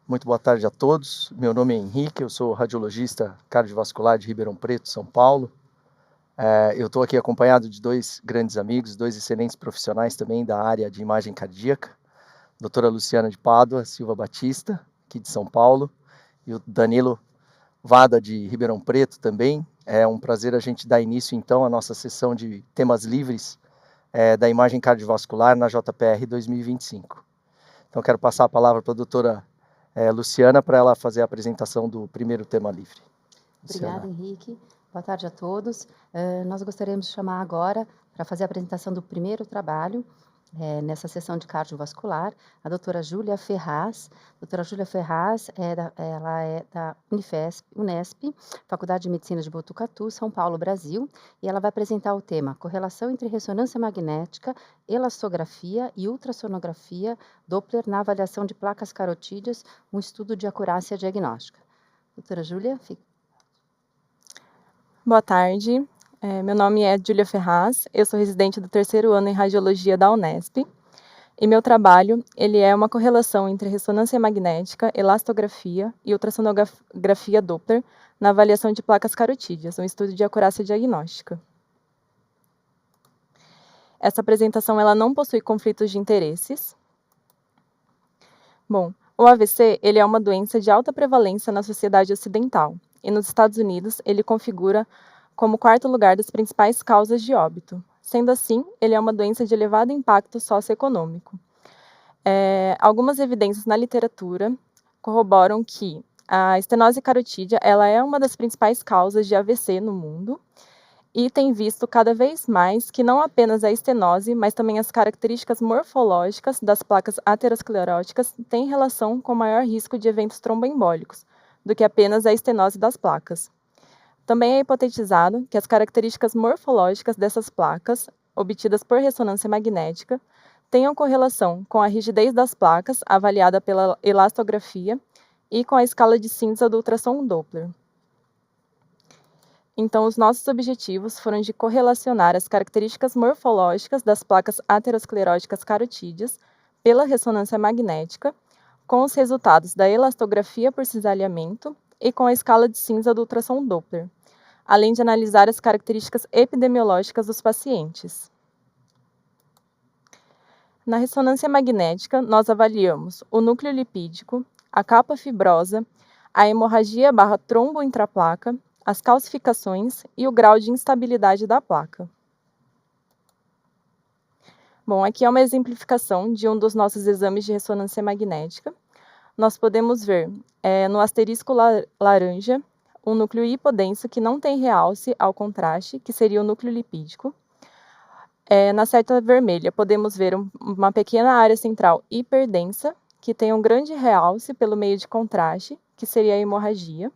Muito boa tarde a todos. Meu nome é Henrique, eu sou radiologista cardiovascular de Ribeirão Preto, São Paulo. Eu estou aqui acompanhado de dois grandes amigos, dois excelentes profissionais também da área de imagem cardíaca, a doutora Luciana de Pádua Silva Batista, aqui de São Paulo, e o Danilo Vada, de Ribeirão Preto também. É um prazer a gente dar início, então, à nossa sessão de temas livres da imagem cardiovascular na JPR 2025. Então, quero passar a palavra para a doutora Luciana, para ela fazer a apresentação do primeiro tema livre. Obrigada, Henrique. Boa tarde a todos. Nós gostaríamos de chamar agora, para fazer a apresentação do primeiro trabalho, nessa sessão de cardiovascular, a doutora Júlia Ferraz. A doutora Júlia Ferraz, ela é da Unesp, Faculdade de Medicina de Botucatu, São Paulo, Brasil, e ela vai apresentar o tema Correlação entre ressonância magnética, elastografia e ultrassonografia Doppler na avaliação de placas carotídeas, um estudo de acurácia diagnóstica. Doutora Júlia, fica. Boa tarde, meu nome é Júlia Ferraz, eu sou residente do terceiro ano em Radiologia da Unesp, e meu trabalho ele é uma correlação entre ressonância magnética, elastografia e ultrassonografia Doppler na avaliação de placas carotídeas, um estudo de acurácia diagnóstica. Essa apresentação ela não possui conflitos de interesses. Bom, o AVC ele é uma doença de alta prevalência na sociedade ocidental, e nos Estados Unidos ele configura como quarto lugar das principais causas de óbito. Sendo assim, ele é uma doença de elevado impacto socioeconômico. Algumas evidências na literatura corroboram que a estenose carotídea ela é uma das principais causas de AVC no mundo, e tem visto cada vez mais que não apenas a estenose, mas também as características morfológicas das placas ateroscleróticas têm relação com maior risco de eventos tromboembólicos do que apenas a estenose das placas. Também é hipotetizado que as características morfológicas dessas placas, obtidas por ressonância magnética, tenham correlação com a rigidez das placas, avaliada pela elastografia, e com a escala de cinza do ultrassom Doppler. Então, os nossos objetivos foram de correlacionar as características morfológicas das placas ateroscleróticas carotídeas pela ressonância magnética, com os resultados da elastografia por cisalhamento e com a escala de cinza do ultrassom Doppler, além de analisar as características epidemiológicas dos pacientes. Na ressonância magnética, nós avaliamos o núcleo lipídico, a capa fibrosa, a hemorragia / trombo intraplaca, as calcificações e o grau de instabilidade da placa. Bom, aqui é uma exemplificação de um dos nossos exames de ressonância magnética, nós podemos ver no asterisco laranja um núcleo hipodenso que não tem realce ao contraste, que seria o núcleo lipídico. Na seta vermelha, podemos ver uma pequena área central hiperdensa, que tem um grande realce pelo meio de contraste, que seria a hemorragia.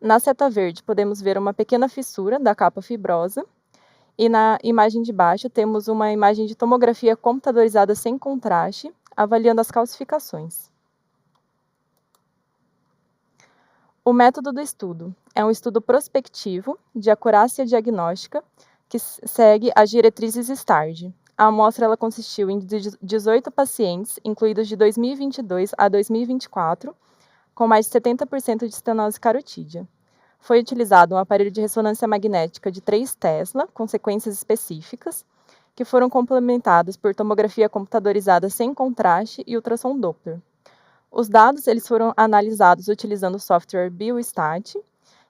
Na seta verde, podemos ver uma pequena fissura da capa fibrosa. E na imagem de baixo, temos uma imagem de tomografia computadorizada sem contraste, avaliando as calcificações. O método do estudo é um estudo prospectivo de acurácia diagnóstica que segue as diretrizes STARD. A amostra ela consistiu em 18 pacientes, incluídos de 2022 a 2024, com mais de 70% de estenose carotídea. Foi utilizado um aparelho de ressonância magnética de 3 Tesla, com sequências específicas, que foram complementados por tomografia computadorizada sem contraste e ultrassom Doppler. Os dados eles foram analisados utilizando o software Biostat,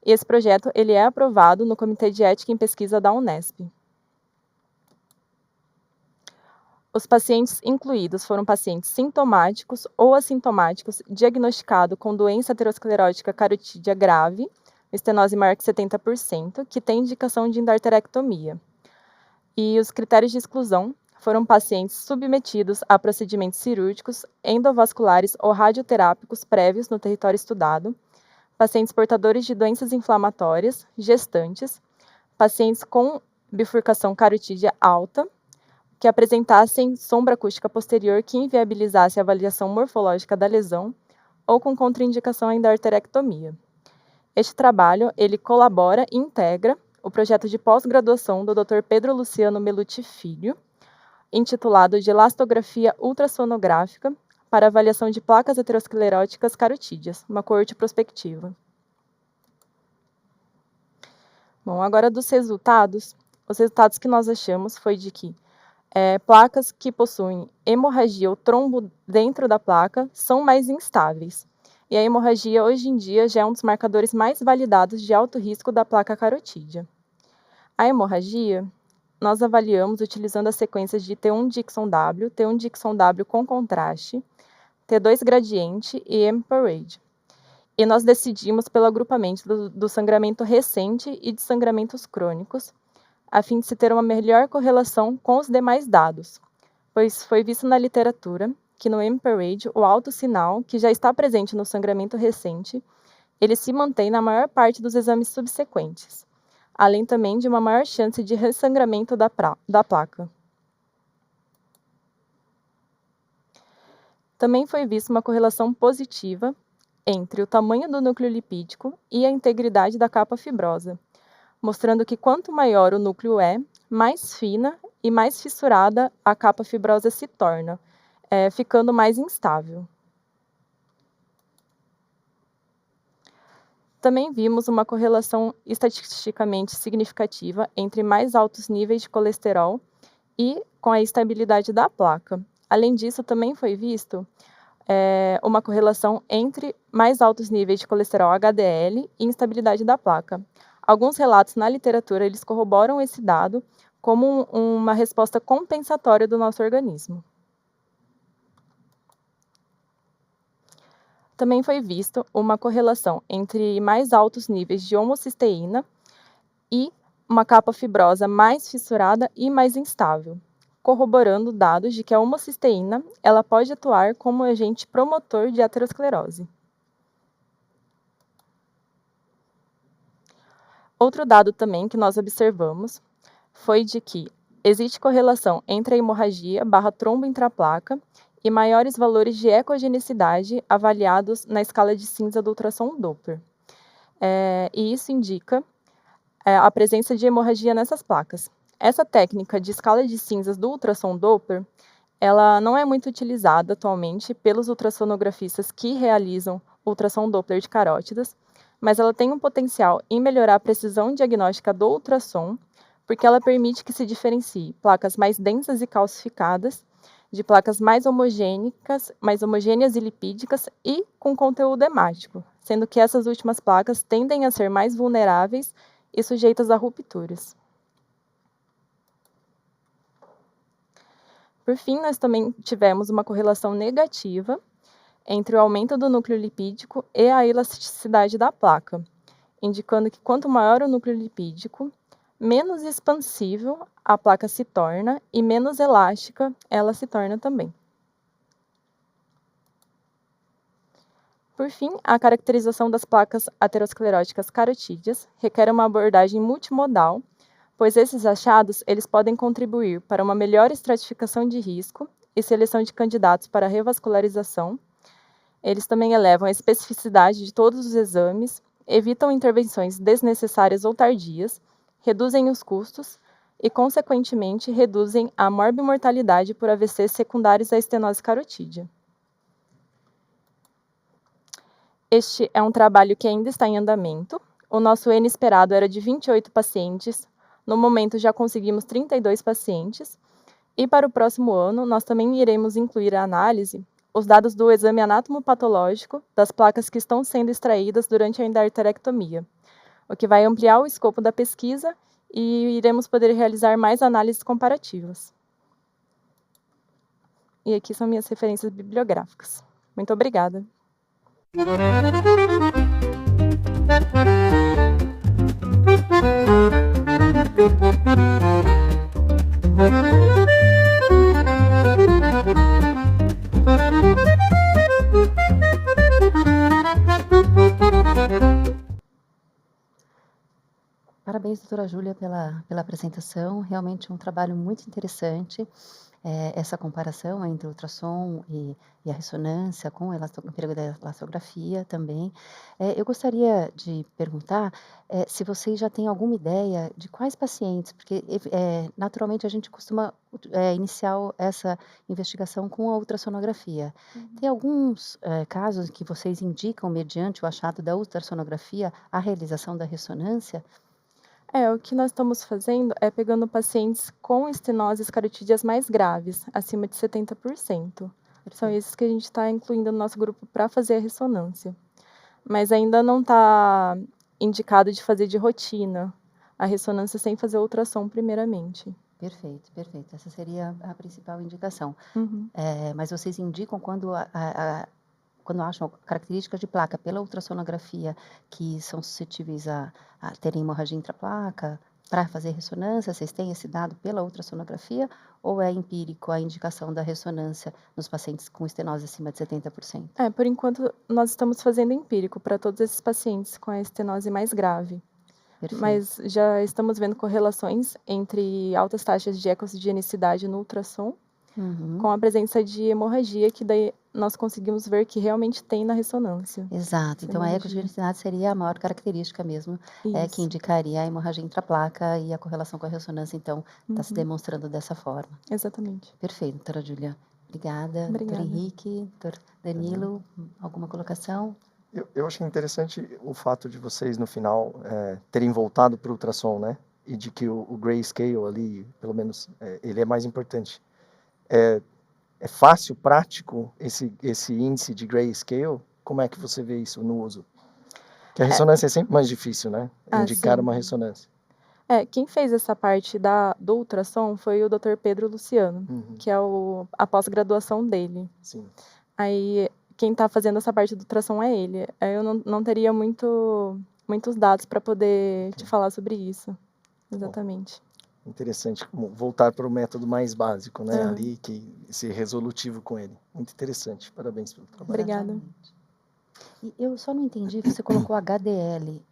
e esse projeto ele é aprovado no Comitê de Ética em Pesquisa da Unesp. Os pacientes incluídos foram pacientes sintomáticos ou assintomáticos diagnosticados com doença aterosclerótica carotídea grave, estenose maior que 70%, que tem indicação de endarterectomia. E os critérios de exclusão foram pacientes submetidos a procedimentos cirúrgicos, endovasculares ou radioterápicos prévios no território estudado, pacientes portadores de doenças inflamatórias, gestantes, pacientes com bifurcação carotídea alta, que apresentassem sombra acústica posterior que inviabilizasse a avaliação morfológica da lesão ou com contraindicação à endarterectomia. Este trabalho, ele colabora e integra o projeto de pós-graduação do Dr. Pedro Luciano Meluti Filho, intitulado de Elastografia Ultrassonográfica para avaliação de placas ateroscleróticas carotídeas, uma coorte prospectiva. Bom, agora dos resultados, os resultados que nós achamos foi de que placas que possuem hemorragia ou trombo dentro da placa são mais instáveis. E a hemorragia, hoje em dia, já é um dos marcadores mais validados de alto risco da placa carotídea. A hemorragia, nós avaliamos utilizando as sequências de T1 Dixon W, T1 Dixon W com contraste, T2 gradiente e M-Parade. E nós decidimos pelo agrupamento do sangramento recente e de sangramentos crônicos, a fim de se ter uma melhor correlação com os demais dados, pois foi visto na literatura que no M-Parade, o alto sinal, que já está presente no sangramento recente, ele se mantém na maior parte dos exames subsequentes, além também de uma maior chance de ressangramento da placa. Também foi vista uma correlação positiva entre o tamanho do núcleo lipídico e a integridade da capa fibrosa, mostrando que quanto maior o núcleo é, mais fina e mais fissurada a capa fibrosa se torna, ficando mais instável. Também vimos uma correlação estatisticamente significativa entre mais altos níveis de colesterol e com a estabilidade da placa. Além disso, também foi visto uma correlação entre mais altos níveis de colesterol HDL e instabilidade da placa. Alguns relatos na literatura eles corroboram esse dado como uma resposta compensatória do nosso organismo. Também foi visto uma correlação entre mais altos níveis de homocisteína e uma capa fibrosa mais fissurada e mais instável, corroborando dados de que a homocisteína ela pode atuar como agente promotor de aterosclerose. Outro dado também que nós observamos foi de que existe correlação entre a hemorragia / trombo intraplaca e maiores valores de ecogenicidade avaliados na escala de cinza do ultrassom Doppler. E isso indica a presença de hemorragia nessas placas. Essa técnica de escala de cinzas do ultrassom Doppler, ela não é muito utilizada atualmente pelos ultrassonografistas que realizam ultrassom Doppler de carótidas, mas ela tem um potencial em melhorar a precisão diagnóstica do ultrassom, porque ela permite que se diferencie placas mais densas e calcificadas de placas mais homogêneas e lipídicas e com conteúdo hemático, sendo que essas últimas placas tendem a ser mais vulneráveis e sujeitas a rupturas. Por fim, nós também tivemos uma correlação negativa entre o aumento do núcleo lipídico e a elasticidade da placa, indicando que quanto maior o núcleo lipídico, menos expansível a placa se torna e menos elástica ela se torna também. Por fim, a caracterização das placas ateroscleróticas carotídeas requer uma abordagem multimodal, pois esses achados eles podem contribuir para uma melhor estratificação de risco e seleção de candidatos para revascularização. Eles também elevam a especificidade de todos os exames, evitam intervenções desnecessárias ou tardias, reduzem os custos e, consequentemente, reduzem a morbimortalidade por AVC secundários à estenose carotídea. Este é um trabalho que ainda está em andamento. O nosso N esperado era de 28 pacientes. No momento, já conseguimos 32 pacientes. E para o próximo ano, nós também iremos incluir a análise os dados do exame anatomopatológico das placas que estão sendo extraídas durante a endarterectomia, o que vai ampliar o escopo da pesquisa e iremos poder realizar mais análises comparativas. E aqui são minhas referências bibliográficas. Muito obrigada. Parabéns, doutora Júlia, pela apresentação. Realmente um trabalho muito interessante. Essa comparação entre o ultrassom e a ressonância com o emprego da elastografia também. Eu gostaria de perguntar se vocês já têm alguma ideia de quais pacientes, porque naturalmente a gente costuma iniciar essa investigação com a ultrassonografia. Tem alguns casos que vocês indicam, mediante o achado da ultrassonografia, a realização da ressonância? O que nós estamos fazendo é pegando pacientes com estenoses carotídeas mais graves, acima de 70%. São esses que a gente está incluindo no nosso grupo para fazer a ressonância. Mas ainda não está indicado de fazer de rotina a ressonância sem fazer ultrassom primeiramente. Perfeito, perfeito. Essa seria a principal indicação. Uhum. Mas vocês indicam quando acham características de placa pela ultrassonografia que são suscetíveis a terem hemorragia intraplaca, para fazer ressonância, vocês têm esse dado pela ultrassonografia ou é empírico a indicação da ressonância nos pacientes com estenose acima de 70%? Por enquanto nós estamos fazendo empírico para todos esses pacientes com a estenose mais grave. Perfeito. Mas já estamos vendo correlações entre altas taxas de ecogenicidade no ultrassom com a presença de hemorragia, que daí nós conseguimos ver que realmente tem na ressonância. Exato. Então, a ecogenicidade seria a maior característica mesmo, que indicaria a hemorragia intraplaca e a correlação com a ressonância, então, está se demonstrando dessa forma. Exatamente. Perfeito, doutora Júlia. Obrigada. Doutor Henrique, doutor Danilo, alguma colocação? Eu achei interessante o fato de vocês, no final, terem voltado para o ultrassom, né? E de que o grayscale ali, pelo menos, ele é mais importante. É fácil, prático, esse índice de grayscale? Como é que você vê isso no uso? Que a ressonância é sempre mais difícil, né? Indicar uma ressonância. Quem fez essa parte do ultrassom foi o Dr. Pedro Luciano, que é a pós-graduação dele. Sim. Aí, quem está fazendo essa parte do ultrassom é ele. Aí eu não teria muitos dados para poder te falar sobre isso. Exatamente. Interessante, voltar para o método mais básico, né? Ali, ser resolutivo com ele. Muito interessante. Parabéns pelo trabalho. Obrigada. E eu só não entendi, você colocou HDL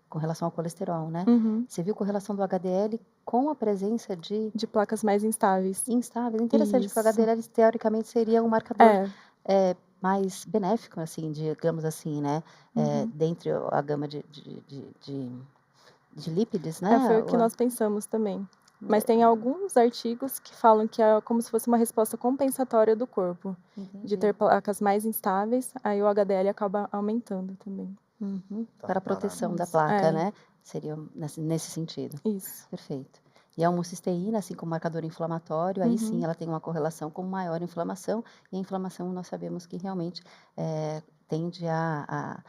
com relação ao colesterol, né? Você viu correlação do HDL com a presença de placas mais instáveis. Instáveis. Interessante, porque o HDL teoricamente seria um marcador mais benéfico, assim, digamos assim, né? Dentre a gama de lípides, né? Foi o que nós pensamos também. Mas tem alguns artigos que falam que é como se fosse uma resposta compensatória do corpo. Entendi. De ter placas mais instáveis, aí o HDL acaba aumentando também. Para a proteção da placa, né? Seria nesse sentido. Isso. Perfeito. E a homocisteína, assim como marcador inflamatório, aí sim ela tem uma correlação com maior inflamação, e a inflamação nós sabemos que realmente tende a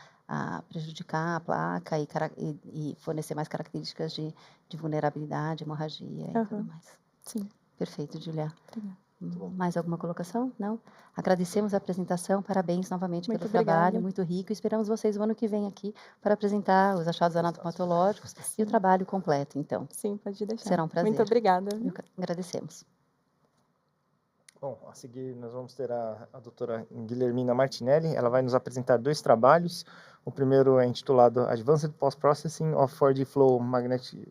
prejudicar a placa e fornecer mais características de vulnerabilidade, hemorragia e tudo mais. Sim. Perfeito, Julia. Obrigada. Mais alguma colocação? Não? Agradecemos a apresentação, parabéns novamente Muito pelo obrigada. trabalho, muito rico. Esperamos vocês o ano que vem aqui para apresentar os achados anatomatológicos e o trabalho completo, então. Sim, pode deixar. Será um prazer. Muito obrigada. Agradecemos. Bom, a seguir nós vamos ter a doutora Guilhermina Martinelli. Ela vai nos apresentar 2 trabalhos. O primeiro é intitulado Advanced Post-Processing of 4D Flow Magnetic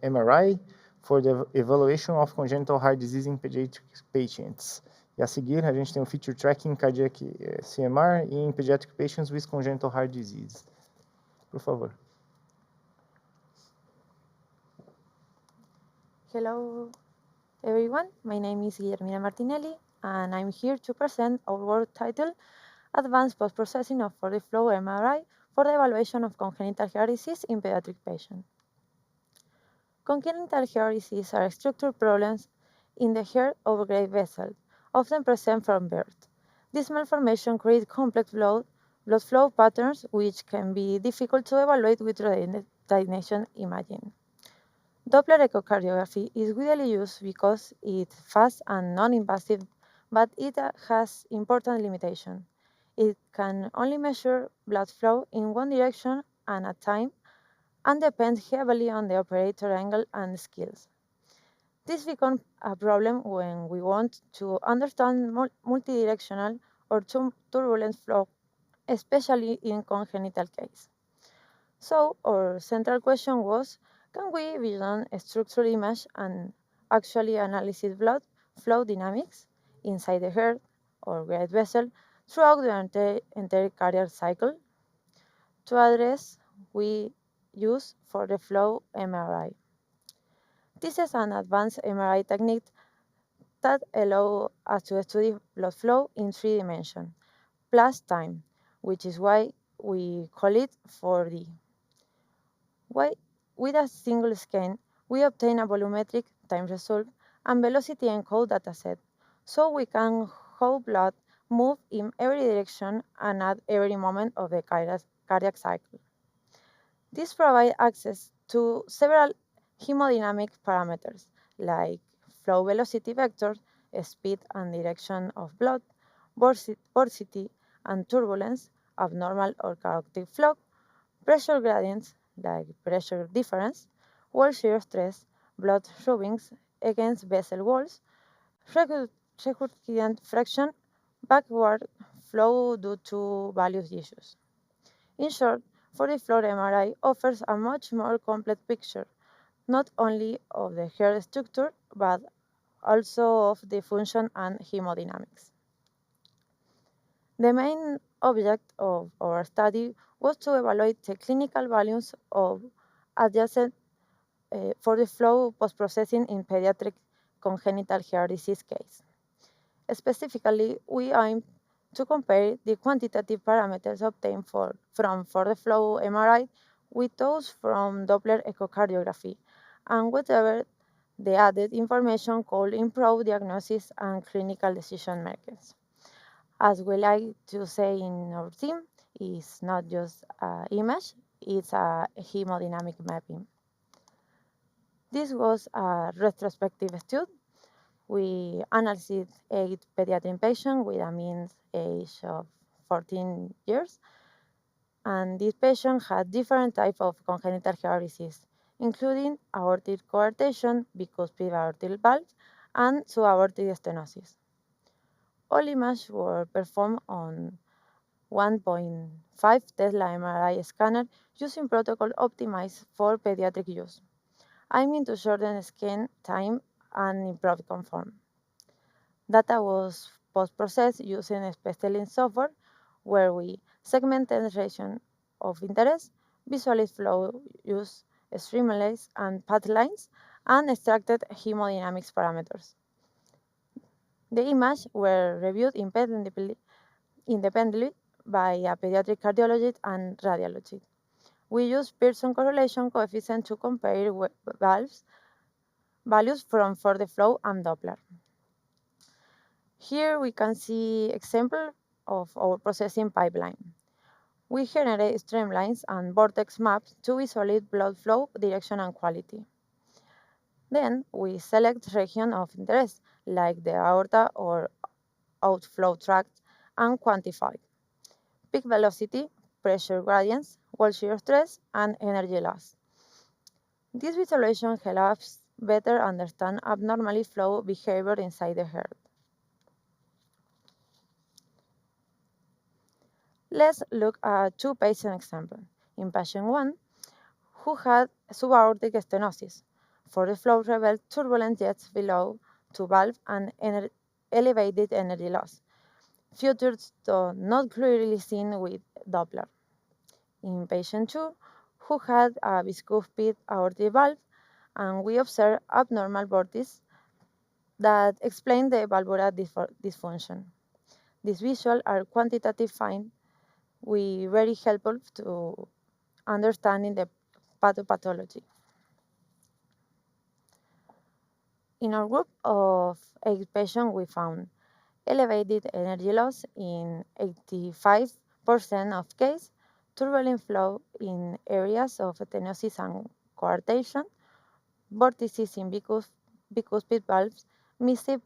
MRI for the Evaluation of Congenital Heart Disease in Pediatric Patients. E a seguir a gente tem o Feature Tracking Cardiac CMR in Pediatric Patients with Congenital Heart Disease. Por favor. Hello, everyone. My name is Guillermina Martinelli, and I'm here to present our work title, Advanced Post-Processing of 4D Flow MRI for the Evaluation of Congenital Heart Disease in Pediatric Patients. Congenital heart disease are structural problems in the heart or great vessel, often present from birth. This malformation creates complex blood flow patterns which can be difficult to evaluate with radiation imaging. Doppler echocardiography is widely used because it's fast and non-invasive, but it has important limitations. It can only measure blood flow in one direction and at a time, and depends heavily on the operator angle and skills. This becomes a problem when we want to understand multidirectional or turbulent flow, especially in congenital case. So our central question was, can we vision a structural image and actually analyze blood flow dynamics inside the heart or great vessel throughout the entire cardiac cycle? To address, we use 4D flow MRI. This is an advanced MRI technique that allows us to study blood flow in 3 dimensions, plus time, which is why we call it 4D. With a single scan, we obtain a volumetric time result and velocity encode dataset, so we can how blood move in every direction and at every moment of the cardiac cycle. This provides access to several hemodynamic parameters like flow velocity vectors, speed and direction of blood, porosity and turbulence, abnormal or chaotic flow, pressure gradients like pressure difference, wall shear stress, blood rubbings against vessel walls, recurrent fraction, backward flow due to various issues. In short, 4D flow MRI offers a much more complete picture, not only of the heart structure, but also of the function and hemodynamics. The main object of our study was to evaluate the clinical values of adjacent 4D flow post-processing in pediatric congenital heart disease case. Specifically, we aimed to compare the quantitative parameters obtained from 4D flow MRI with those from Doppler echocardiography, and whatever the added information could improve diagnosis and clinical decision makers. As we like to say in our team, it's not just an image, it's a hemodynamic mapping. This was a retrospective study. We analyzed 8 pediatric patients with a mean age of 14 years, and these patients had different types of congenital heart disease, including aortic coarctation, bicuspid aortic valve, and subaortic stenosis. All images were performed on 1.5 Tesla MRI scanner using protocol optimized for pediatric use, aiming to shorten scan time and improve conform. Data was post-processed using a specialist software where we segmented region of interest, visualized flow use streamlines and path lines, and extracted hemodynamics parameters. The images were reviewed independently by a pediatric cardiologist and radiologist. We used Pearson correlation coefficient to compare values from 4D flow and Doppler. Here we can see example of our processing pipeline. We generate streamlines and vortex maps to visualize blood flow, direction, and quality. Then we select region of interest, like the aorta or outflow tract, and quantify peak velocity, pressure gradients, wall shear stress, and energy loss. This visualization helps us better understand abnormally flow behavior inside the heart. Let's look at two patient examples. In patient 1, who had subaortic stenosis, for the flow revealed turbulent jets below to valve and elevated energy loss, features though not clearly seen with Doppler. In patient 2, who had a bicuspid aortic valve, and we observed abnormal vortices that explain the valvular dysfunction. These visuals are quantitative find very helpful to understanding the pathopathology. In our group of 8 patients, we found elevated energy loss in 85% of cases, turbulent flow in areas of stenosis and coarctation, vortices in bicuspid valves missed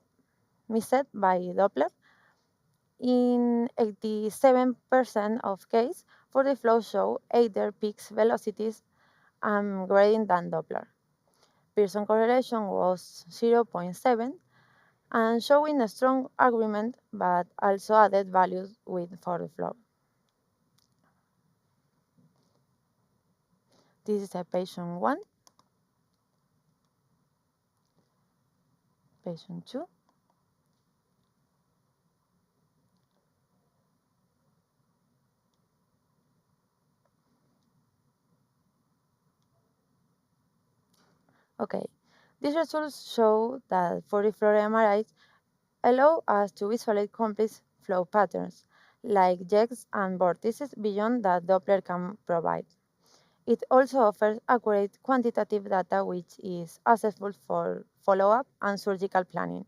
by Doppler. In 87% of cases, for the flow show either peaks velocities and gradient than Doppler. Pearson correlation was 0.7 and showing a strong agreement, but also added values for the flow. This is a patient 1, patient 2. Okay, these results show that 40-fluoro MRIs allow us to visualize complex flow patterns, like jets and vortices beyond that Doppler can provide. It also offers accurate quantitative data, which is accessible for follow-up and surgical planning.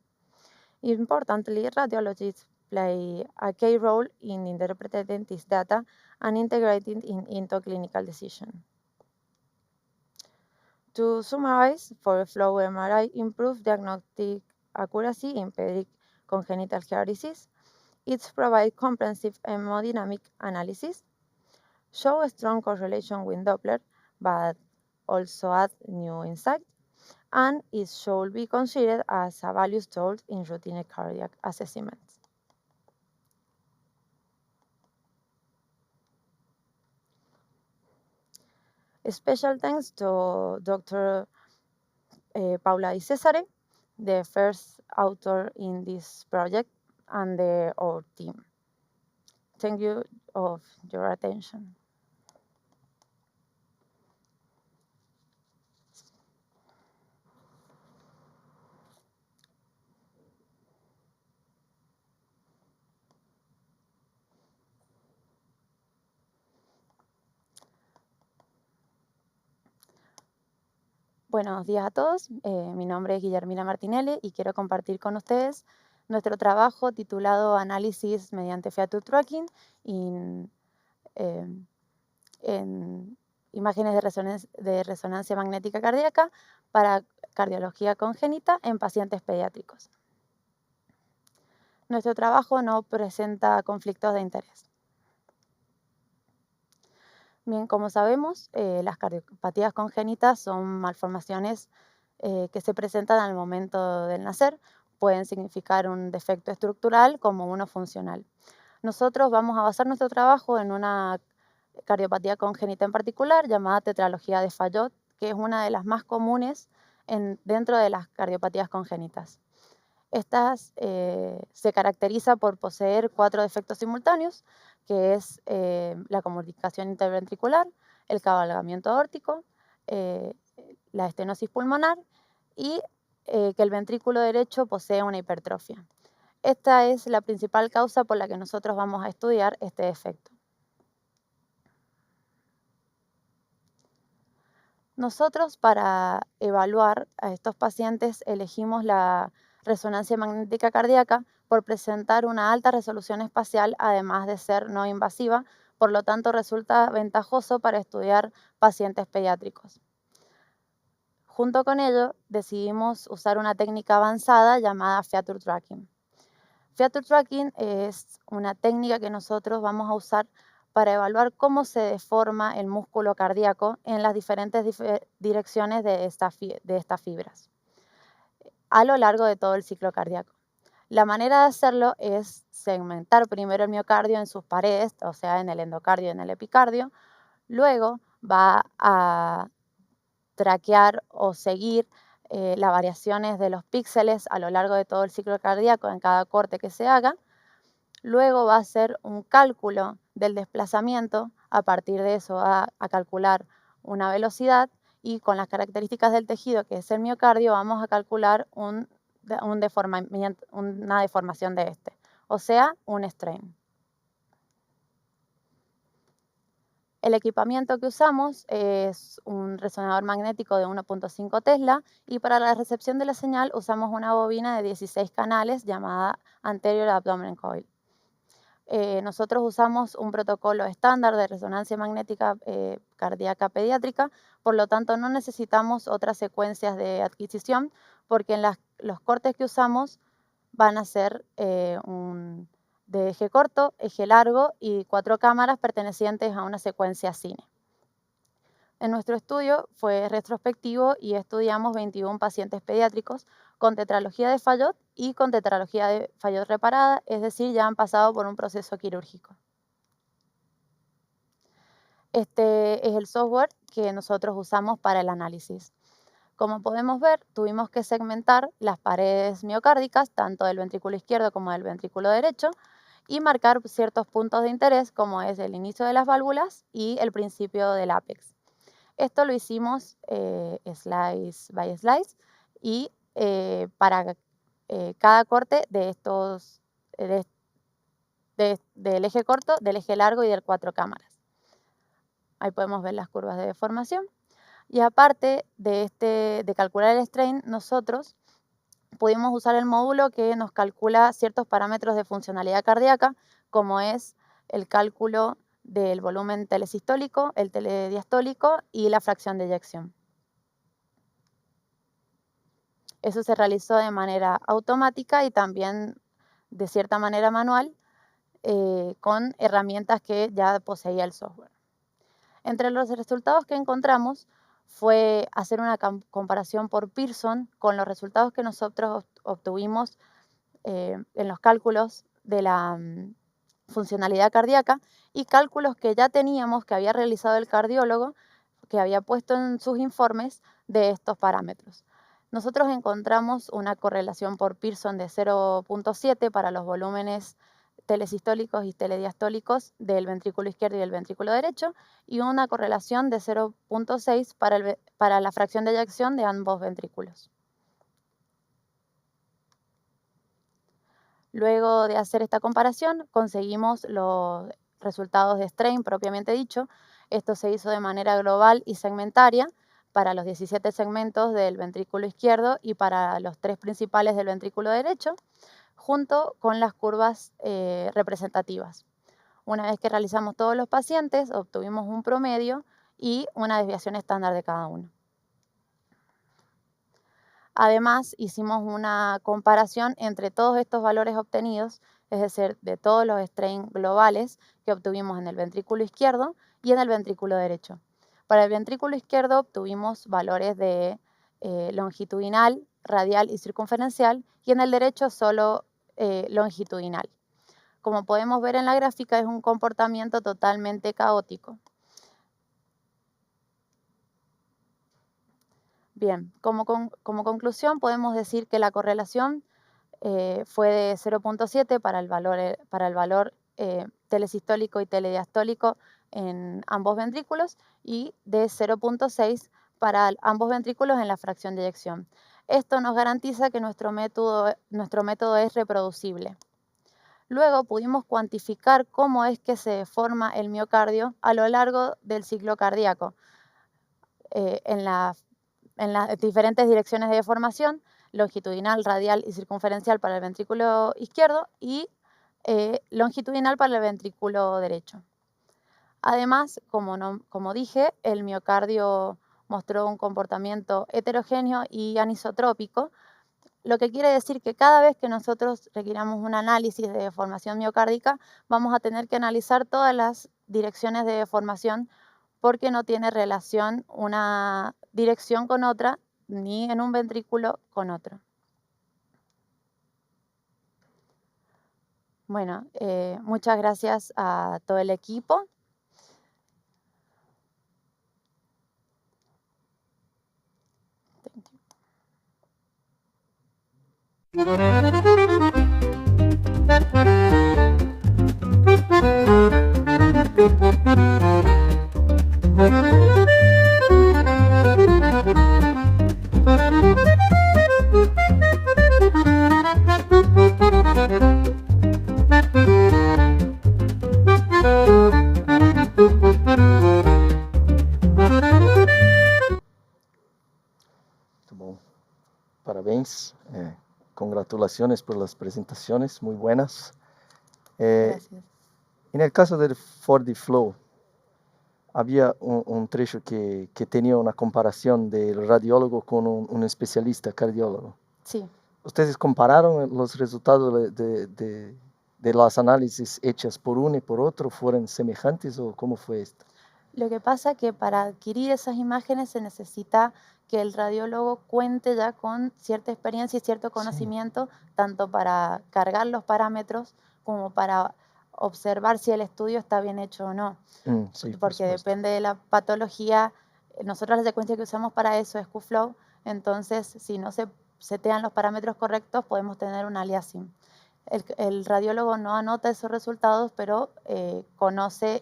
Importantly, radiologists play a key role in interpreting this data and integrating it into clinical decisions. To summarize, for flow MRI improves diagnostic accuracy in pediatric congenital heart disease. It provides comprehensive hemodynamic analysis, show a strong correlation with Doppler, but also add new insight, and it should be considered as a value tool in routine cardiac assessments. Special thanks to Dr. Paula Di Cesare, the first author in this project, and our team. Thank you for your attention. Buenos días a todos, mi nombre es Guillermina Martinelli y quiero compartir con ustedes nuestro trabajo titulado Análisis mediante Feature Tracking en imágenes de resonancia magnética cardíaca para cardiología congénita en pacientes pediátricos. Nuestro trabajo no presenta conflictos de interés. Bien, como sabemos, las cardiopatías congénitas son malformaciones que se presentan al momento del nacer. Pueden significar un defecto estructural como uno funcional. Nosotros vamos a basar nuestro trabajo en una cardiopatía congénita en particular llamada tetralogía de Fallot, que es una de las más comunes dentro de las cardiopatías congénitas. Estas se caracteriza por poseer 4 defectos simultáneos, que es la comunicación interventricular, el cabalgamiento aórtico, la estenosis pulmonar y que el ventrículo derecho posee una hipertrofia. Esta es la principal causa por la que nosotros vamos a estudiar este defecto. Nosotros, para evaluar a estos pacientes, elegimos la resonancia magnética cardíaca por presentar una alta resolución espacial, además de ser no invasiva, por lo tanto resulta ventajoso para estudiar pacientes pediátricos. Junto con ello, decidimos usar una técnica avanzada llamada feature tracking. Feature tracking es una técnica que nosotros vamos a usar para evaluar cómo se deforma el músculo cardíaco en las diferentes direcciones de estas fibras a lo largo de todo el ciclo cardíaco. La manera de hacerlo es segmentar primero el miocardio en sus paredes, o sea, en el endocardio y en el epicardio. Luego va a traquear o seguir las variaciones de los píxeles a lo largo de todo el ciclo cardíaco en cada corte que se haga. Luego va a hacer un cálculo del desplazamiento. A partir de eso va a calcular una velocidad y con las características del tejido, que es el miocardio, vamos a calcular una deformación de este, o sea, un strain. El equipamiento que usamos es un resonador magnético de 1.5 Tesla y para la recepción de la señal usamos una bobina de 16 canales llamada Anterior Abdomen Coil. Nosotros usamos un protocolo estándar de resonancia magnética cardíaca pediátrica, por lo tanto no necesitamos otras secuencias de adquisición porque en los cortes que usamos van a ser de eje corto, eje largo y 4 cámaras pertenecientes a una secuencia cine. En nuestro estudio fue retrospectivo y estudiamos 21 pacientes pediátricos con tetralogía de Fallot y con tetralogía de Fallot reparada, es decir, ya han pasado por un proceso quirúrgico. Este es el software que nosotros usamos para el análisis. Como podemos ver, tuvimos que segmentar las paredes miocárdicas, tanto del ventrículo izquierdo como del ventrículo derecho, y marcar ciertos puntos de interés, como es el inicio de las válvulas y el principio del ápex. Esto lo hicimos slice by slice y para cada corte de estos, del eje corto, del eje largo y del 4 cámaras. Ahí podemos ver las curvas de deformación. Y aparte de calcular el strain, nosotros pudimos usar el módulo que nos calcula ciertos parámetros de funcionalidad cardíaca, como es el cálculo del volumen telesistólico, el telediastólico y la fracción de eyección. Eso se realizó de manera automática y también de cierta manera manual con herramientas que ya poseía el software. Entre los resultados que encontramos fue hacer una comparación por Pearson con los resultados que nosotros obtuvimos en los cálculos de la funcionalidad cardíaca y cálculos que ya teníamos que había realizado el cardiólogo, que había puesto en sus informes de estos parámetros. Nosotros encontramos una correlación por Pearson de 0.7 para los volúmenes telesistólicos y telediastólicos del ventrículo izquierdo y del ventrículo derecho y una correlación de 0.6 para la fracción de eyección de ambos ventrículos. Luego de hacer esta comparación, conseguimos los resultados de strain propiamente dicho. Esto se hizo de manera global y segmentaria para los 17 segmentos del ventrículo izquierdo y para los 3 principales del ventrículo derecho, junto con las curvas representativas. Una vez que realizamos todos los pacientes, obtuvimos un promedio y una desviación estándar de cada uno. Además, hicimos una comparación entre todos estos valores obtenidos, es decir, de todos los strain globales que obtuvimos en el ventrículo izquierdo y en el ventrículo derecho. Para el ventrículo izquierdo obtuvimos valores de longitudinal, radial y circunferencial, y en el derecho solo longitudinal. Como podemos ver en la gráfica, es un comportamiento totalmente caótico. Bien, como conclusión podemos decir que la correlación fue de 0.7 para el valor telesistólico y telediastólico en ambos ventrículos y de 0.6 para ambos ventrículos en la fracción de eyección. Esto nos garantiza que nuestro método es reproducible. Luego pudimos cuantificar cómo es que se forma el miocardio a lo largo del ciclo cardíaco en las diferentes direcciones de deformación, longitudinal, radial y circunferencial para el ventrículo izquierdo y longitudinal para el ventrículo derecho. Además, como dije, el miocardio mostró un comportamiento heterogéneo y anisotrópico, lo que quiere decir que cada vez que nosotros requiramos un análisis de deformación miocárdica, vamos a tener que analizar todas las direcciones de deformación porque no tiene relación una dirección con otra, ni en un ventrículo con otro. Bueno, muchas gracias a todo el equipo. Muito bom. Parabéns. Congratulaciones por las presentaciones, muy buenas. Gracias. En el caso del 4D Flow, había un trecho que tenía una comparación del radiólogo con un especialista cardiólogo. Sí. ¿Ustedes compararon los resultados de las análisis hechas por uno y por otro? ¿Fueron semejantes o cómo fue esto? Lo que pasa es que para adquirir esas imágenes se necesita que el radiólogo cuente ya con cierta experiencia y cierto conocimiento, tanto para cargar los parámetros como para observar si el estudio está bien hecho o no. Sí, por Porque supuesto. depende de la patología. Nosotros la secuencia que usamos para eso es QFlow, entonces si no se setean los parámetros correctos podemos tener un aliasing. El radiólogo no anota esos resultados, pero conoce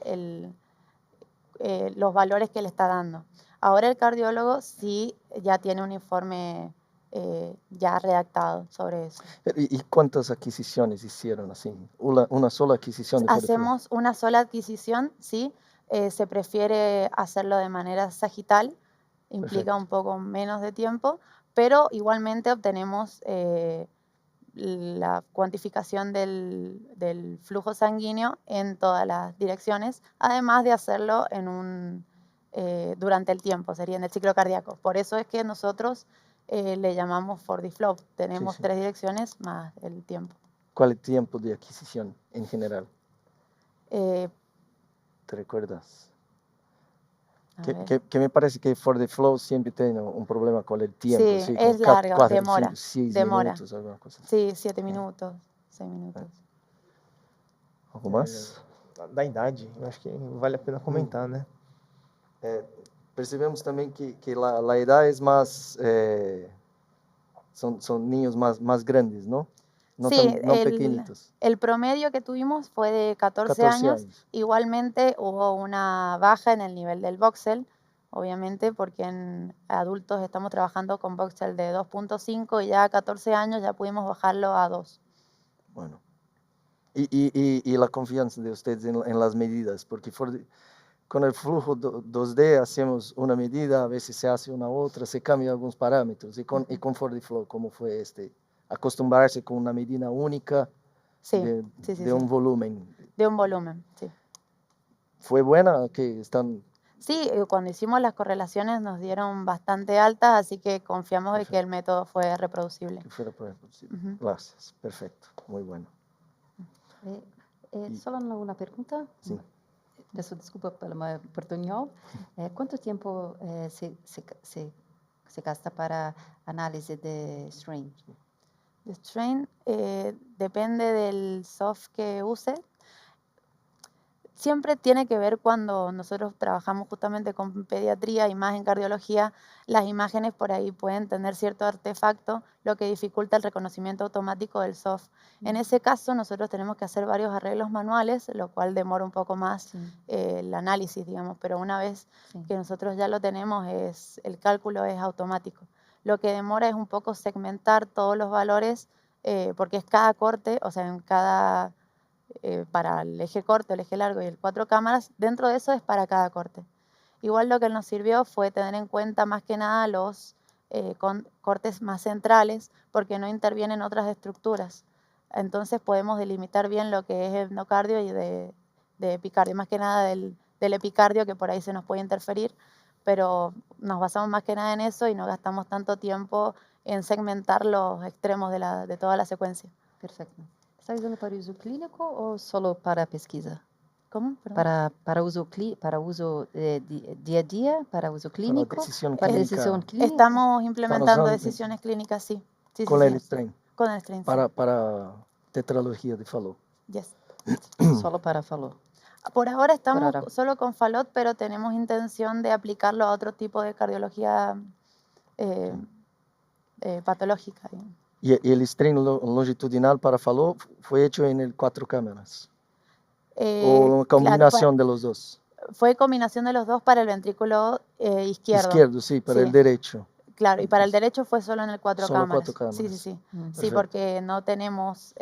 los valores que le está dando. Ahora el cardiólogo sí ya tiene un informe ya redactado sobre eso. ¿Y cuántas adquisiciones hicieron así? ¿Una sola adquisición de 4D Flow? Hacemos una sola adquisición, sí. Se prefiere hacerlo de manera sagital, implica Perfecto. un poco menos de tiempo, pero igualmente obtenemos la cuantificación del flujo sanguíneo en todas las direcciones, además de hacerlo durante el tiempo, sería en el ciclo cardíaco. Por eso es que nosotros le llamamos 4D Flow. Tenemos Sí. 3 direcciones más el tiempo. ¿Cuál es el tiempo de adquisición en general? Eh, ¿Te recuerdas? a ver. Que me parece que 4D Flow siempre tiene un problema con el tiempo. Sí, con es largo, 4, demora. 5, 6 demora. minutos, alguna cosa así. Sí, 7 minutos, 6 minutos. ¿Algo más? Da idade, eu acho que vale a pena comentar, né? Percebemos también que la edad es más, son niños más grandes, ¿no? No Sí, tan pequeñitos. el promedio que tuvimos fue de 14 14 años. años. Igualmente hubo una baja en el nivel del voxel, obviamente, porque en adultos estamos trabajando con voxel de 2.5 y ya a 14 años ya pudimos bajarlo a 2. Bueno. Y la confianza de ustedes en las medidas, porque con el flujo 2D hacemos una medida, a veces se hace una otra, se cambian algunos parámetros. Y con 4D Flow, ¿cómo fue acostumbrarse con una medida única Sí, de un volumen? De un volumen, sí. ¿Fue buena? Que están... Sí, cuando hicimos las correlaciones nos dieron bastante altas, así que confiamos de que el método fue reproducible. Que fuera reproducible. Ujú. Gracias, perfecto, muy bueno. Solo una pregunta. Sí. Peço desculpa pelo meu portunhol. Quanto tempo se gasta para análise de strain? The strain depende del soft que use. Siempre tiene que ver cuando nosotros trabajamos justamente con pediatría y más en cardiología, las imágenes por ahí pueden tener cierto artefacto, lo que dificulta el reconocimiento automático del soft. En ese caso nosotros tenemos que hacer varios arreglos manuales, lo cual demora un poco más el análisis, digamos, pero una vez que nosotros ya lo tenemos, el cálculo es automático. Lo que demora es un poco segmentar todos los valores, porque es cada corte, o sea, en cada... para el eje corto, el eje largo y el 4 cámaras, dentro de eso es para cada corte. Igual lo que nos sirvió fue tener en cuenta más que nada los cortes más centrales, porque no intervienen otras estructuras. Entonces podemos delimitar bien lo que es endocardio y de epicardio, más que nada del epicardio, que por ahí se nos puede interferir, pero nos basamos más que nada en eso y no gastamos tanto tiempo en segmentar los extremos de toda la secuencia. Perfeito. Está usando para uso clínico ou solo para pesquisa? ¿Cómo? Perdón. Para uso dia a dia, para uso clínico, decisión para clínica. decisión clínica? Estamos implementando usando- decisiones clínicas, sí. Sí, Com sí, el sí. strain. Con el strain, sí. Para tetralogia de Fallot. Yes. Solo para falou. Por ahora estamos ahora. solo con Fallot, pero tenemos intención de aplicarlo a otro tipo de cardiología patológica. Y el strain longitudinal para Fallot fue hecho en el 4 cámaras. O Claro, combinación de los dos. fue combinación de los dos para el ventrículo izquierdo. Izquierdo, sí, para Sí. el derecho. Claro, y para el derecho fue solo en el 4 Solo cámaras. 4 cámaras. Sí, sí, sí. Sí, Perfecto. porque no tenemos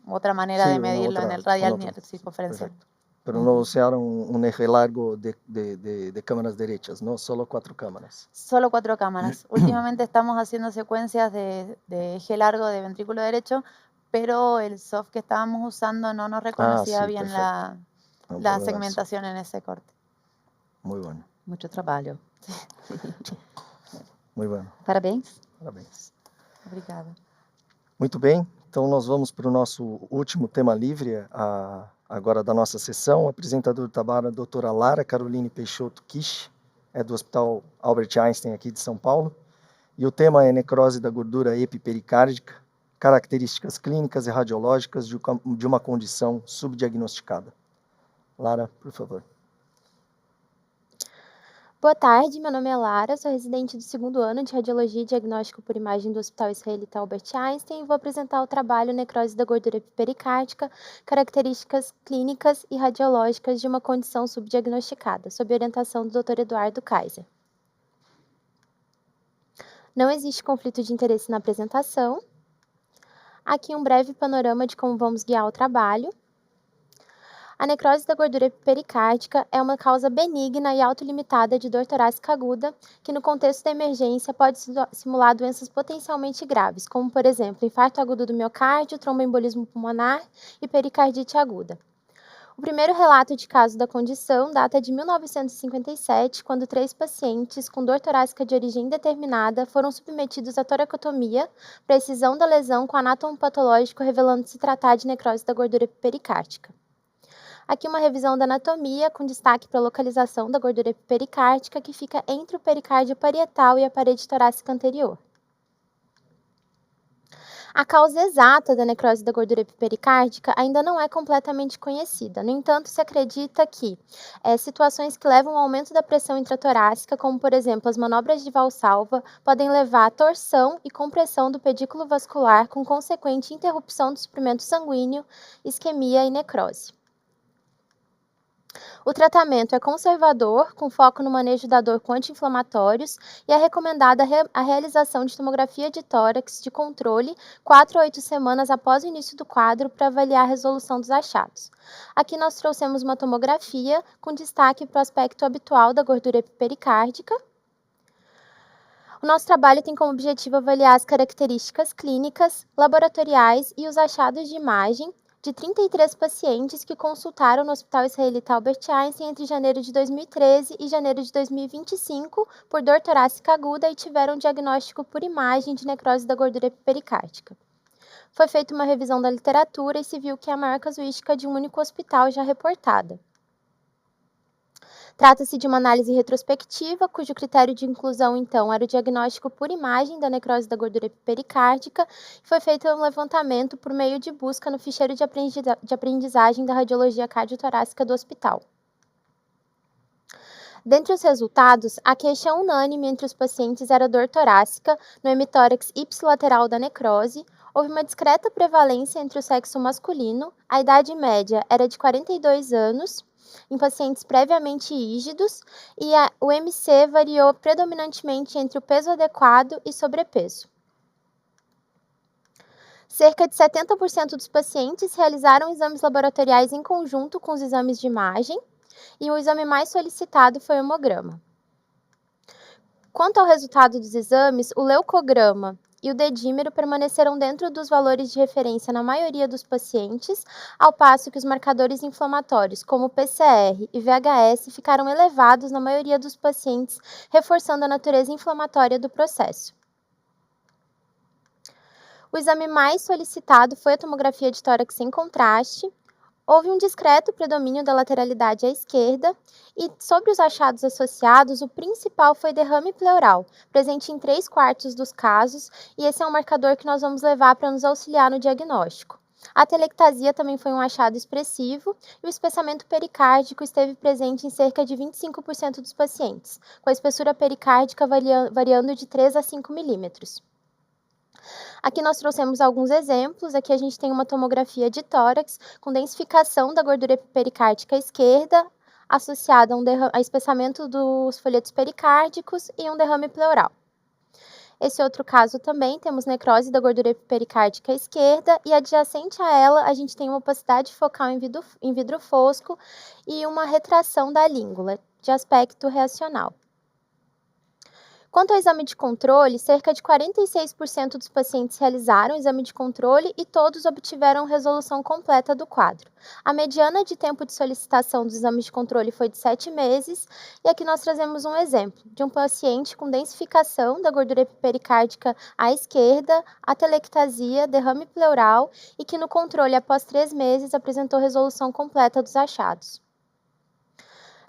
otra manera Sí, de una medirlo en otra- el radial una ni otra. en circunferencial. Perfecto. Pero no usaron un eje largo de cámaras derechas, ¿no? Solo 4 cámaras. Solo 4 cámaras. Últimamente estamos haciendo secuencias de eje largo de ventrículo derecho, pero el soft que estábamos usando no nos reconocía sí, bien perfecto. la problema de segmentación en ese corte. Muy bueno, Muito trabalho. muy bueno. Parabéns. Parabéns. Obrigada. Muito bem, então nós vamos para o nosso último tema livre agora da nossa sessão. O apresentador do trabalho é a doutora Lara Caroline Peixoto Kish, é do Hospital Albert Einstein aqui de São Paulo. E o tema é necrose da gordura epipericárdica, características clínicas e radiológicas de uma condição subdiagnosticada. Lara, por favor. Boa tarde, meu nome é Lara, sou residente do 2º ano de Radiologia e Diagnóstico por Imagem do Hospital Israelita Albert Einstein e vou apresentar o trabalho Necrose da Gordura Epipericárdica, Características Clínicas e Radiológicas de uma Condição Subdiagnosticada, sob orientação do Dr. Eduardo Kaiser. Não existe conflito de interesse na apresentação. Aqui um breve panorama de como vamos guiar o trabalho. A necrose da gordura epipericárdica é uma causa benigna e autolimitada de dor torácica aguda, que no contexto da emergência pode simular doenças potencialmente graves, como, por exemplo, infarto agudo do miocárdio, tromboembolismo pulmonar e pericardite aguda. O primeiro relato de caso da condição data de 1957, quando 3 pacientes com dor torácica de origem indeterminada foram submetidos à toracotomia para excisão da lesão com anátomo patológico, revelando se tratar de necrose da gordura epipericárdica. Aqui uma revisão da anatomia, com destaque para a localização da gordura epipericárdica, que fica entre o pericárdio parietal e a parede torácica anterior. A causa exata da necrose da gordura epipericárdica ainda não é completamente conhecida. No entanto, se acredita que situações que levam ao aumento da pressão intratorácica, como, por exemplo, as manobras de Valsalva, podem levar à torção e compressão do pedículo vascular, com consequente interrupção do suprimento sanguíneo, isquemia e necrose. O tratamento é conservador, com foco no manejo da dor com anti-inflamatórios, e é recomendada a realização de tomografia de tórax de controle 4 a 8 semanas após o início do quadro para avaliar a resolução dos achados. Aqui nós trouxemos uma tomografia com destaque para o aspecto habitual da gordura epipericárdica. O nosso trabalho tem como objetivo avaliar as características clínicas, laboratoriais e os achados de imagem de 33 pacientes que consultaram no Hospital Israelita Albert Einstein entre janeiro de 2013 e janeiro de 2025 por dor torácica aguda e tiveram diagnóstico por imagem de necrose da gordura epipericárdica. Foi feita uma revisão da literatura e se viu que é a maior casuística de um único hospital já reportada. Trata-se de uma análise retrospectiva, cujo critério de inclusão, então, era o diagnóstico por imagem da necrose da gordura epipericárdica, e foi feito um levantamento por meio de busca no ficheiro de aprendizagem da radiologia cardiotorácica do hospital. Dentre os resultados, a queixa unânime entre os pacientes era dor torácica no hemitórax ipsilateral da necrose. Houve uma discreta prevalência entre o sexo masculino, a idade média era de 42 anos, em pacientes previamente rígidos, e o MC variou predominantemente entre o peso adequado e sobrepeso. Cerca de 70% dos pacientes realizaram exames laboratoriais em conjunto com os exames de imagem, e o exame mais solicitado foi o hemograma. Quanto ao resultado dos exames, o leucograma e o dedímero permaneceram dentro dos valores de referência na maioria dos pacientes, ao passo que os marcadores inflamatórios, como PCR e VHS, ficaram elevados na maioria dos pacientes, reforçando a natureza inflamatória do processo. O exame mais solicitado foi a tomografia de tórax sem contraste. Houve um discreto predomínio da lateralidade à esquerda e, sobre os achados associados, o principal foi derrame pleural, presente em 3/4 dos casos, e esse é um marcador que nós vamos levar para nos auxiliar no diagnóstico. A telectasia também foi um achado expressivo e o espessamento pericárdico esteve presente em cerca de 25% dos pacientes, com a espessura pericárdica variando de 3 a 5 milímetros. Aqui nós trouxemos alguns exemplos. Aqui a gente tem uma tomografia de tórax com densificação da gordura pericárdica esquerda, associada a espessamento dos folhetos pericárdicos e um derrame pleural. Esse outro caso também, temos necrose da gordura pericárdica esquerda e adjacente a ela a gente tem uma opacidade focal em vidro fosco e uma retração da língula, de aspecto reacional. Quanto ao exame de controle, cerca de 46% dos pacientes realizaram o exame de controle e todos obtiveram resolução completa do quadro. A mediana de tempo de solicitação dos exames de controle foi de 7 meses, e aqui nós trazemos um exemplo de um paciente com densificação da gordura pericárdica à esquerda, atelectasia, derrame pleural e que no controle após 3 meses apresentou resolução completa dos achados.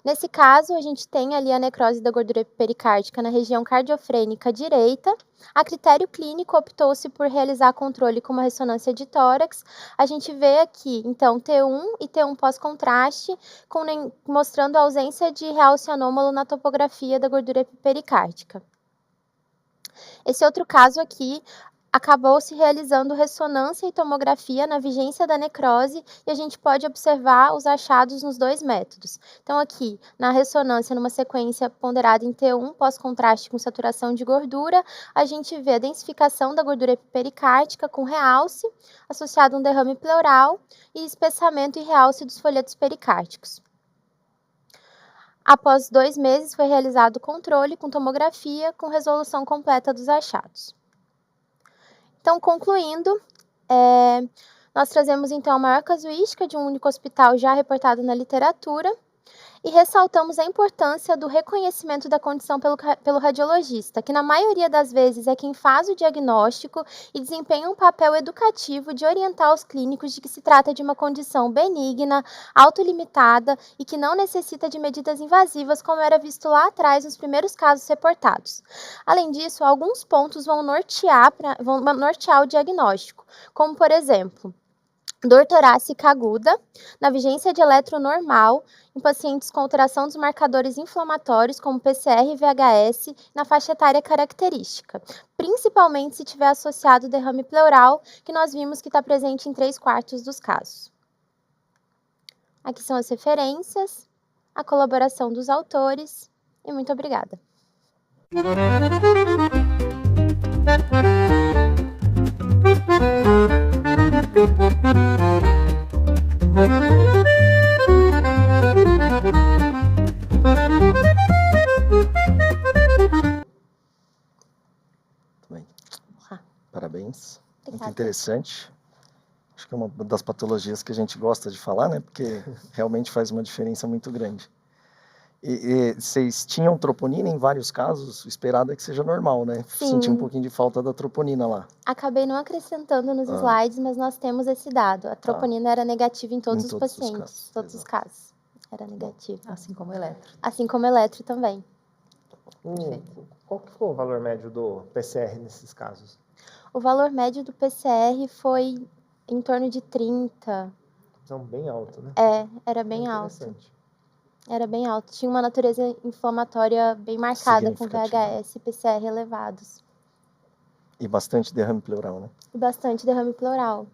Nesse caso, a gente tem ali a necrose da gordura pericárdica na região cardiofrênica direita. A critério clínico, optou-se por realizar controle com uma ressonância de tórax. A gente vê aqui, então, T1 e T1 pós-contraste, mostrando a ausência de realce anômalo na topografia da gordura pericárdica. Esse outro caso aqui, acabou-se realizando ressonância e tomografia na vigência da necrose e a gente pode observar os achados nos 2 métodos. Então, aqui, na ressonância, numa sequência ponderada em T1, pós-contraste com saturação de gordura, a gente vê a densificação da gordura pericárdica com realce, associado a um derrame pleural e espessamento e realce dos folhetos pericárdicos. Após 2 meses, foi realizado o controle com tomografia com resolução completa dos achados. Então, concluindo, nós trazemos então a maior casuística de um único hospital já reportado na literatura e ressaltamos a importância do reconhecimento da condição pelo radiologista, que na maioria das vezes é quem faz o diagnóstico e desempenha um papel educativo de orientar os clínicos de que se trata de uma condição benigna, autolimitada e que não necessita de medidas invasivas, como era visto lá atrás nos primeiros casos reportados. Além disso, alguns pontos vão nortear o diagnóstico, como, por exemplo, dor torácica aguda, na vigência de eletro normal, em pacientes com alteração dos marcadores inflamatórios, como PCR e VHS, na faixa etária característica, principalmente se tiver associado derrame pleural, que nós vimos que está presente em 3/4 dos casos. Aqui são as referências, a colaboração dos autores, e muito obrigada. Muito bem. Parabéns. Muito Obrigada. interessante. Acho que é uma das patologias que a gente gosta de falar, né? Porque realmente faz uma diferença muito grande. E vocês tinham troponina em vários casos? O esperado é que seja normal, né? Sim. Senti um pouquinho de falta da troponina lá. Acabei não acrescentando nos slides, mas nós temos esse dado. A troponina era negativa em todos os pacientes, todos os casos. Era negativa. Assim como o eletro. Assim como o eletro também. Qual que foi o valor médio do PCR nesses casos? O valor médio do PCR foi em torno de 30. Então, bem alto, né? Era bem alto. Interessante. Era bem alto. Tinha uma natureza inflamatória bem marcada, com Significativa. VHS e PCR elevados. E bastante derrame pleural, né? E bastante derrame pleural.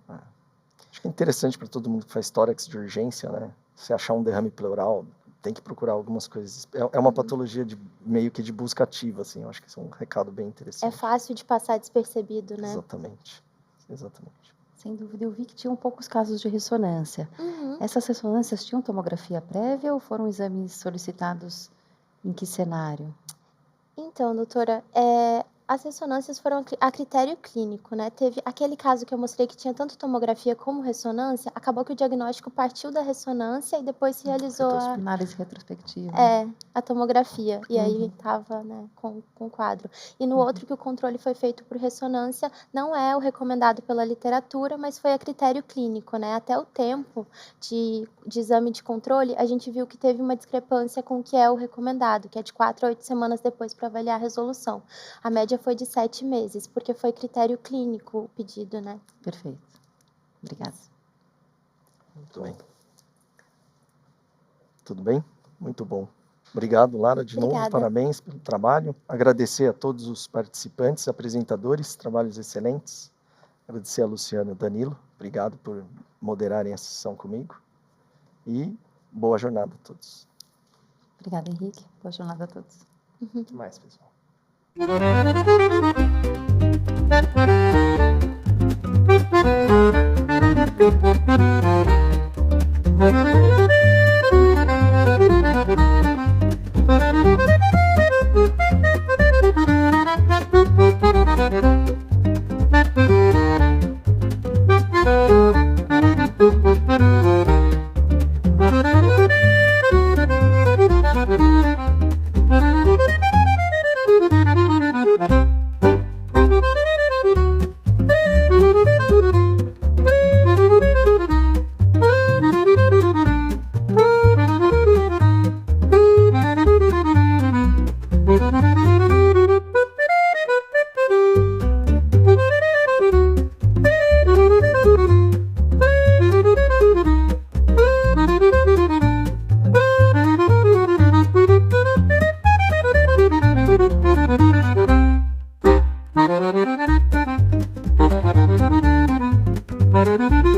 Acho que é interessante para todo mundo que faz tórax de urgência, né? Se achar um derrame pleural, tem que procurar algumas coisas. É uma patologia meio que de busca ativa, assim. Eu acho que isso é um recado bem É interessante. fácil de passar despercebido, né? Exatamente. Exatamente. Sem dúvida, eu vi que tinham poucos casos de ressonância. Uhum. Essas ressonâncias tinham tomografia prévia ou foram exames solicitados em que cenário? Então, doutora, As ressonâncias foram a critério clínico, né? Teve aquele caso que eu mostrei que tinha tanto tomografia como ressonância, acabou que o diagnóstico partiu da ressonância e depois se realizou Análise retrospectiva. a tomografia. E aí Uhum. estava, né, com o quadro. E no outro que o controle foi feito por ressonância, não é o recomendado pela literatura, mas foi a critério clínico, né? Até o tempo de exame de controle, a gente viu que teve uma discrepância com o que é o recomendado, que é de 4 a 8 semanas depois para avaliar a resolução. A média foi de 7 meses, porque foi critério clínico o pedido, né? Perfeito. Obrigada. Muito bem. Tudo bem? Muito bom. Obrigado, Lara, de novo. Obrigada. Parabéns pelo trabalho. Agradecer a todos os participantes, apresentadores, trabalhos excelentes. Agradecer a Luciana e o Danilo. Obrigado por moderarem a sessão comigo. E boa jornada a todos. Obrigada, Henrique. Boa jornada a todos. Até mais, pessoal. Thank you.